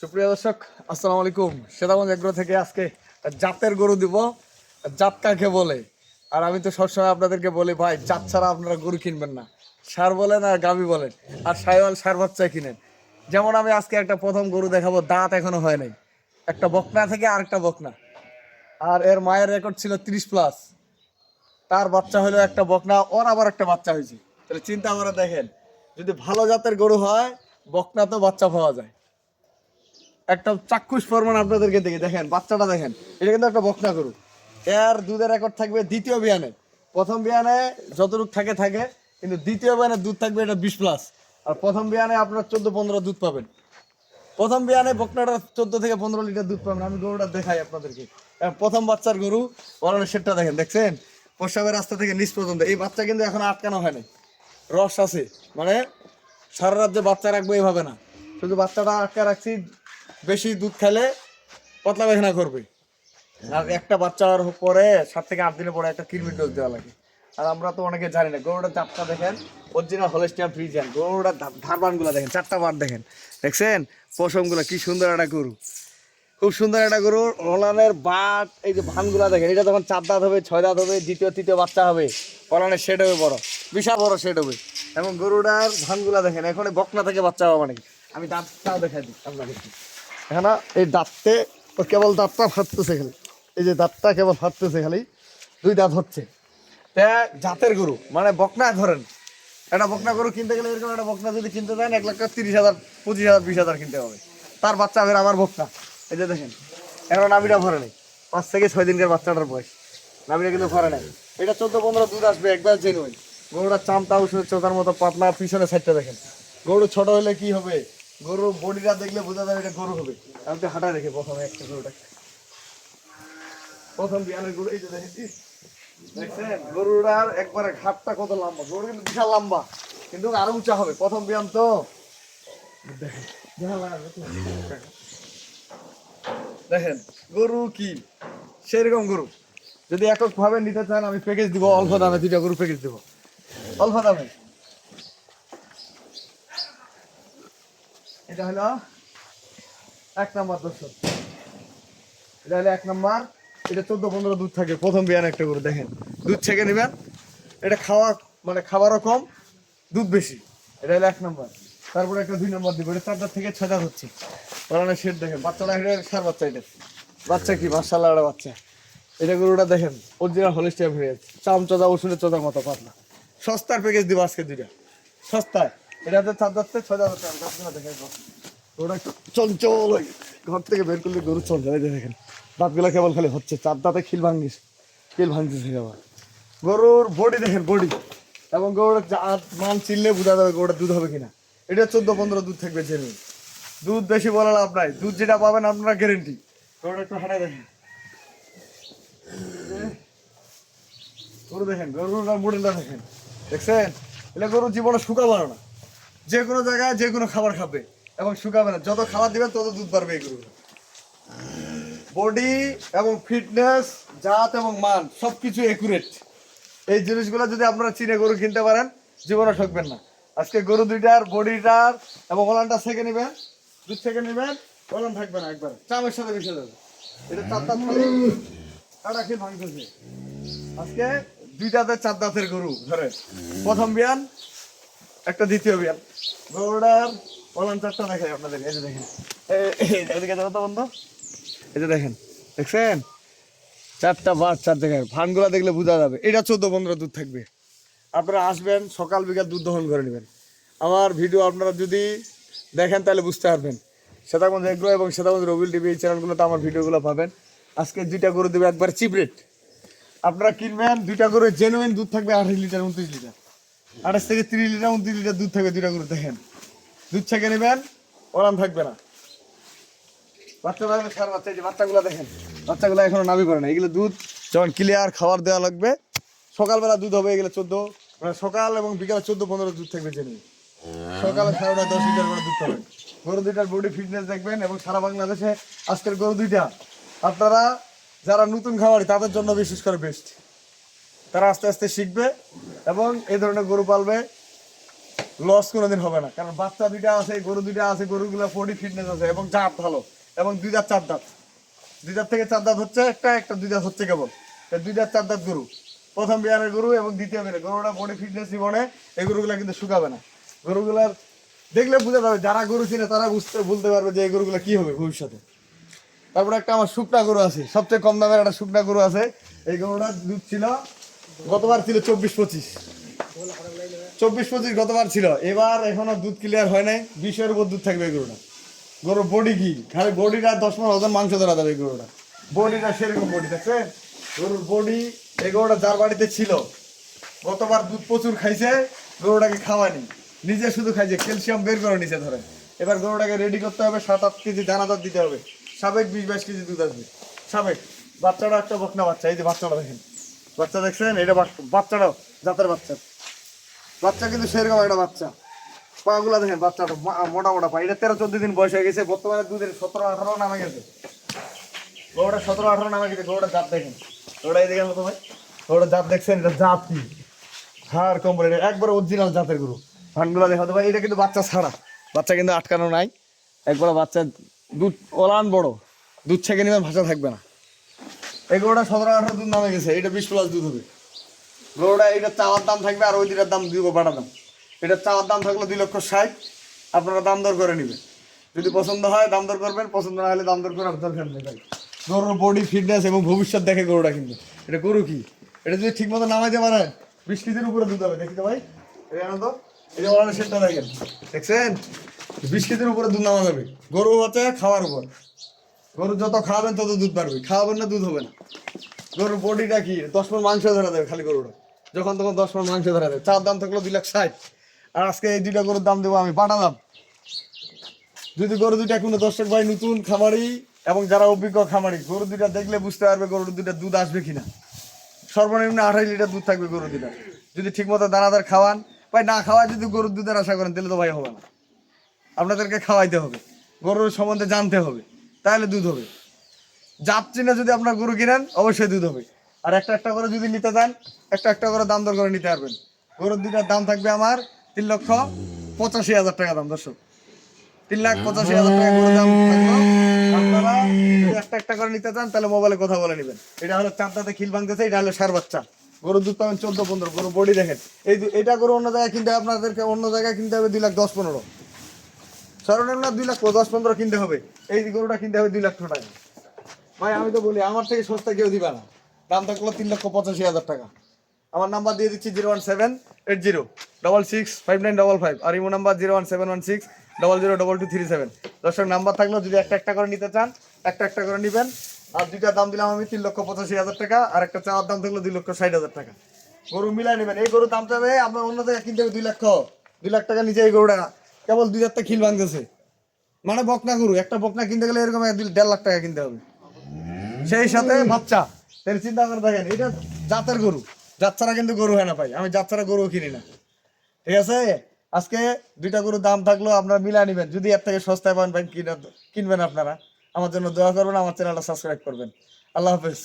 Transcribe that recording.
সুপ্রিয় দর্শক, আসসালামু আলাইকুম। সেতাগঞ্জ এগ্রো থেকে আজকে জাতের গরু দিব। জাত কাকে বলে? আর আমি তো সবসময় আপনাদেরকে বলি, ভাই জাত ছাড়া আপনারা গরু কিনবেন না। সার বলেন আর গাভী বলেন, আর সাইওয়াল সার বাচ্চা কিনেন। যেমন আমি আজকে একটা প্রথম গরু দেখাবো, দাঁত এখনো হয় নাই। একটা বকনা থেকে আরেকটা বকনা, আর এর মায়ের রেকর্ড ছিল 30+। তার বাচ্চা হলো একটা বকনা, ওর আবার একটা বাচ্চা হয়েছে। তাহলে চিন্তা করে দেখেন, যদি ভালো জাতের গরু হয় বকনা তো বাচ্চা পাওয়া যায়। একটা চাক্ষুষ প্রমাণ আপনাদেরকে দেখে দেখেন, বাচ্চাটা দেখেন, এটা কিন্তু একটা বকনা গরু। এর দুধের রেকর্ড থাকবে দ্বিতীয় বিয়ানে। প্রথম বিয়ানে যতটুকু থাকে থাকে, কিন্তু দ্বিতীয় বিয়ানে দুধ থাকবে এটা 20+। আর প্রথম বিয়ানে আপনার 14-15 দুধ পাবেন। প্রথম বিয়ানে বকনাটা 14 থেকে 15 লিটার দুধ পাবেন। আমি গরুটা দেখাই আপনাদেরকে। প্রথম বাচ্চার গরু, ওরানো সেটটা দেখেন, দেখছেন? প্রসাবের রাস্তা থেকে নিচ পর্যন্ত এই বাচ্চা কিন্তু এখন আটকানো হয় নাই, রস আছে। মানে সারা রাজ্যে বাচ্চা রাখবো এইভাবে না, শুধু বাচ্চাটা আটকা রাখছি। বেশি দুধ খেলে পাতলা পায়খানা করবে। আর একটা বাচ্চা হওয়ার পরে 7 থেকে 8 দিনের পরে একটা কৃমির ডোজ দেওয়া লাগে। আর আমরা তো অনেকে জানি না। গরুটার জাতটা দেখেন, অরিজিনাল হলস্টিয়ান ফ্রিজিয়ান। গরুটার ধারবানগুলো দেখেন, 4টা বার দেখেন, দেখছেন? পশমগুলো কি সুন্দর একটা গরু, খুব সুন্দর একটা গরু। ওলানের বাট, এই যে ভানগুলা দেখেন, এটা তখন 4 দাঁত হবে, 6 দাঁত হবে, দ্বিতীয় তৃতীয় বাচ্চা হবে। ওলানের শেড হবে বড়, বিশাল বড় শেড হবে। এবং গরুটার ভানগুলা দেখেন, এখন বকনা থেকে বাচ্চা হবে নাকি। আমি দাঁতটাও দেখাই দিই আপনাদেরকে। এখন এই দাঁততে ও কেবল দাঁতটা ফাটতেছে খালি, এই যে দাঁতটা কেবল ফাটতেছে খালি, 2 দাঁত হচ্ছে। তা জাতের গরু মানে বকনা ধরেন, একটা বকনা গরু কিনতে গেলে এরকম একটা বকনা যদি কিনতে দেন 1,30,000, 25,000, 20,000 কিনতে হবে। তার বাচ্চা হবে আমার বকনা। এই যে দেখেন, এখন নাভিটা ভরে নেই, 5 থেকে 6 দিনকার বাচ্চাটার বয়স, নাভিটা কিন্তু ভরে নেই। এটা 14-15 দুধ আসবে একবার জেনুইন। গরুটার চামটা ওষুধের চোখার মতো পাতলা, পিছনে সাইডটা দেখেন। গরু ছোট হলে কি হবে, গরু বডিটা দেখলে বোঝা যাবে এটা গরু হবে। আমি তো হাঁটা রেখে প্রথমে একটা গরুটা, প্রথম বিয়ানের গরু, এই যে দেখেন, দেখছেন গরুটার একবারে ঘাটটা কত লম্বা। গরু কিন্তু বিশাল লম্বা, কিন্তু আরো উঁচা হবে। প্রথম বিয়ান তো দেখেন, দেখেন গরু কি সেরকম গরু। যদি একক ভাবে নিতে চান, আমি প্যাকেজ দিব অল্প দামে, 2টা গরু প্যাকেজ দিব অল্প দামে। এটা হলো 1 নাম্বার দর্শক, এটা হলো 1 নাম্বার। এটা 14-15 দুধ থাকে। প্রথম বিয়ান একটা গরু দেখেন, দুধ ছেঁকে নেবেন। এটা খাওয়া মানে খাবারও কম, দুধ বেশি। এটা হলো 1 নাম্বার। তারপরে একটা 2 নাম্বার দিব, এটা 4 দাঁত থেকে 6 দাঁত হচ্ছে। ওরানে শেড দেখেন, বাচ্চাটা এটা সার বাচ্চা। এটা বাচ্চা কি মাশাআল্লাহ, একটা বাচ্চা। এটা গরুটা দেখেন, অরিজিনাল হলিস্টিয়ান হয়ে যাচ্ছে, চামচোদা ওষুধের চোদার মতো পাতলা। সস্তার প্যাকেজ দিব আজকে 2টা, সস্তায়। এটাতে 4 দাঁত থেকে 6 দাঁত হচ্ছে। আমি আপনারা দেখেন, গরুটা একটু চঞ্চল, ঘর থেকে বের করলে গরু চঞ্চল। এই যে দেখেন, দাঁতগুলো কেবল খালি হচ্ছে, 4 দাঁতে খিল ভাঙতেছে কেবল। গরুর বডি দেখেন, বডি এবং গরুর জাত মান চিনলে বোঝা যাবে গরুটা দুধ হবে কিনা। এটা 14-15 দুধ থাকবে জেনুইন। দুধ বেশি বলা লাভ নাই, দুধ যেটা পাবেন আপনারা গ্যারেন্টি। গরুটা একটু হাঁটাই দেখেন, গরু দেখেন, গরুর মডেলটা দেখেন, দেখছেন? এটা গরু জীবনে শুকাবে না, যে কোনো জায়গায় যে কোনো খাবার খাবে এবং শুকাবে না। যত খাবার দিবেন তত দুধ বাড়বে। এই গরু বডি এবং ফিটনেস, জাত এবং মান সবকিছু একুরেট। এই জিনিসগুলো যদি আপনারা চিনে গরু কিনতে পারেন, জীবনে ঠকবেন না। আজকে গরু 2টার বডিটার এবং ওলানটা ছেঁকে নেবেন, দুধ ছেঁকে নেবেন, ওলান থাকবে না, একবার চামের সাথে মিশে যাবে। এটা 4 দাঁত খালি কাটা খেয়ে ভাঙতেছে। আজকে 2টাতে 4 দাঁতের গরু ধরে, প্রথম বিয়ান একটা দ্বিতীয় বিয়ান। গরুটার ওলান 4টা দেখাই আপনাদের। এই যে দেখেন, এদিকে যাবো তো বন্ধু, এই যে দেখেন, দেখছেন? 4টা বার 4 জায়গায় ফানগুলা দেখলে বোঝা যাবে। এটা 14-15 দুধ থাকবে। আপনারা আসবেন, সকাল বিকাল দুধ দহন করে নেবেন। আমার ভিডিও আপনারা যদি দেখেন তাহলে বুঝতে পারবেন। সেতাগঞ্জ এগ্রো এবং সেতাগঞ্জ রবিল টিভি, এই চ্যানেলগুলোতে আমার ভিডিওগুলো পাবেন। আজকে 2টা গরু দেবে একবার চিপ রেট। আপনারা কিনবেন, 2টা গরু জেনুইন দুধ থাকবে 28 লিটার, 29 লিটার, 28 থেকে 30 লিটার, 29 লিটার দুধ থাকবে 2টা গরু। দেখেন, দুধ ছেঁকে নেবেন, ওরাম থাকবে না। বাচ্চা থাকবে সার বাচ্চা। এই যে বাচ্চাগুলো দেখেন, বাচ্চাগুলো এখনো নাভি করে না। এগুলো দুধ যখন ক্লিয়ার খাবার দেওয়া লাগবে, সকালবেলা দুধ হবে। এগুলো 14 মানে সকাল এবং বিকাল 14-15 দুধ থাকবে জেনুইন। সকালে 10 লিটার করে দুধ পাবেন। গরু 2টার বডি ফিটনেস দেখবেন। এবং সারা বাংলাদেশে আজকের গরু 2টা আপনারা যারা নতুন খামারি তাদের জন্য বিশেষ করে বেস্ট। তারা আস্তে আস্তে শিখবে এবং এই ধরনের গরু পালবে। লস কোনোদিন হবে না, কারণ বাচ্চা দুইটা আছে, গরু দুইটা আছে, গরুগুলো বডি ফিটনেস আছে এবং জাত ভালো, এবং দুই দাঁত চার দাঁত, দুই দাঁত থেকে চার দাঁত হচ্ছে একটা, একটা দুই দাঁত হচ্ছে কেবল, দুই দাঁত চার দাঁত গরু, প্রথম বিয়ানের গরু এবং দ্বিতীয় বিয়ানের গরুটা বডি ফিটনেস জীবনে এই গরুগুলা কিন্তু শুকাবে না। গরুগুলার দেখলে বুঝে যাবে, যারা গরু চিনে তারা বলতে পারবে যে এই গরুগুলা কি হবে ভবিষ্যতে। তারপরে একটা আমার শুকনা গরু আছে, সবচেয়ে কম দামের একটা শুকনা গরু আছে। এই গরুটার দুধ ছিল গতবার ছিল 24-25 গতবার ছিল, এবার এখনো দুধ ক্লিয়ার হয় নাই, 20-এর উপর দুধ থাকবে এই গরুটা। গরুর বডি কি, খালি বডিটা 10 মণ ওজন মাংস ধরা যাবে এই গরুটা, বডিটা সেরকম বডি দেখছেন গরুর বডি। এই গরুটা যার বাড়িতে ছিল গতবার দুধ প্রচুর খাইছে, গরুটাকে খাওয়ানি, নিজে শুধু খাইছে, ক্যালসিয়াম বের করে নিচে ধরেন। এবার গরুটাকে রেডি করতে হবে, 7-8 কেজি দানাদার দিতে হবে, সাবেক 20-22 কেজি দুধ আসবে সাবেক। বাচ্চাটা একটা বকনা বাচ্চা, এই যে বাচ্চাটা দেখেন, বাচ্চা দেখছেন, এটা বাচ্চাটাও জাতের বাচ্চা, বাচ্চা কিন্তু সেরকম একটা বাচ্চা। পাগুলা দেখেন, বাচ্চাটা মোটা মোটা পা, এটা 13-14 দিন বয়স হয়ে গেছে, বর্তমানে দুধের 17-18 নামে গেছে, গরুটা 17-18 নামে গেছে। গরুটা জাত দেখেন, গরুটা এই দেখেন মতো ভাই, গরুটা জাত দেখছেন, এটা জাত কি হাড় কম্বল, এটা একবার অরিজিনাল জাতের গরু। ভানগুলা দেখাতে ভাই, এটা কিন্তু বাচ্চা ছাড়া, বাচ্চা কিন্তু আটকানো নাই, একবার বাচ্চা দুধ ওলান বড়, দুধ ছেঁকে নেবেন ভাষা থাকবে না। এই গরুটা 17-18 দুধ নামে গেছে, এটা 20+ দুধ হবে গরুটা। এটা চাওয়ার দাম থাকবে, আর ওই দুটার দাম দিব বাটা দাম। এটা চাওয়ার দাম থাকলো 2,60,000, আপনারা দাম দর করে নেবেন, যদি পছন্দ হয় দাম দর করবেন, পছন্দ না হলে দাম দর করার দরকার নেই ভাই। গরুর বডি ফিটনেস এবং ভবিষ্যৎ দেখে গরুটা, কিন্তু এটা গরু কি, এটা যদি ঠিক মতো নামাইতে পারেন 20 কেজির উপরে দুধ হবে। দেখি তো ভাই, এটা জানো তো, এই যে ওয়ারের সেটটা দেখেন, দেখছেন 20 কেজির উপরে দুধ নামা যাবে। গরু হচ্ছে খাওয়ার উপর, গরু যত খাওয়াবেন তত দুধ পারবে, খাওয়াবেন না দুধ হবে না। গরুর বডিটা কি, 10 মণ মাংস ধরা দেবে খালি গরুটা, যখন তখন 10 মণ মাংস ধরা দেবে। চার দাম থাকলো 2,60,000, আর আজকে এই দুইটা গরুর দাম দেবো আমি বাটা দাম। যদি গরু দুইটা কোনো দর্শক ভাই নতুন খামারি এবং যারা অভিজ্ঞ খামারি, গরু দুইটা দেখলে বুঝতে পারবে গরুর দুইটা দুধ আসবে কিনা। সর্বনিম্ন 28 লিটার দুধ থাকবে গরু দুইটা, যদি ঠিক মতো দানাদার খাওয়ান। ভাই না খাওয়ায় যদি গরুর দুধের আশা করেন তাহলে তো ভাই হবে না, আপনাদেরকে খাওয়াইতে হবে, গরুর সম্বন্ধে জানতে হবে, তাহলে দুধ হবে। জাত চিনে যদি আপনার গরু কিনেন অবশ্যই দুধ হবে। আর একটা একটা করে যদি নিতে চান, একটা একটা করে দাম দর করে নিতে পারবেন। গরুর দুইটার দাম থাকবে আমার 3,85,000 টাকা দাম দর্শক, 3,85,000 টাকা গরুর দাম থাকলো। আপনারা যদি একটা একটা করে নিতে চান তাহলে মোবাইলে কথা বলে নেবেন। এটা হলো চার দাঁতে খিল ভাঙতেছে, এটা হলো সার বাচ্চা, গরুর দুধ পাবেন 14-15। গরু বডি দেখেন, এইটা গরু অন্য জায়গায় কিনতে হবে, আপনাদেরকে অন্য জায়গায় কিনতে হবে 2,10,15, সর্বনিম্ন 2,10,15 কিনতে হবে। এই গরুটা কিনতে হবে 2 লাখ টাকা। ভাই আমি তো বলি আমার থেকে সস্তা কেউ দিবা না, দাম থাকলো 3,85,000 টাকা। আমার নাম্বার দিয়ে দিচ্ছি 01780665955, আর ইমো নাম্বার 01716002237। দর্শক নাম্বার থাকলো, যদি একটা একটা করে নিতে চান একটা একটা করে নেবেন। আর দুইটা দাম দিলাম আমি 3,85,000 টাকা, আর একটা চাওয়ার দাম থাকলো 2,60,000 টাকা। গরু মিলাই নেবেন, এই গরু দাম চাবে আপনার অন্য জায়গায় কিনতে হবে 2 লাখ টাকা নিচে। এই গরুটা কেবল 2 হাজার খিল ভাঙতেছে, মানে বকনা গরু, একটা বকনা কিনতে গেলে এরকম 1.5 লাখ টাকা কিনতে হবে, সেই সাথে বাচ্চা। তাহলে চিন্তা করে দেখেন, এটা জাতের গরু, জাত ছাড়া কিন্তু গরু হয় না ভাই, আমি জাত ছাড়া গরু কিনি না, ঠিক আছে। আজকে দুইটা গরুর দাম থাকলো, আপনারা মিলা নিবেন, যদি এর থেকে সস্তায় পান ভাই কিনবেন আপনারা। আমার জন্য দোয়া করবেন, আমার চ্যানেলটা সাবস্ক্রাইব করবেন। আল্লাহ হাফেজ।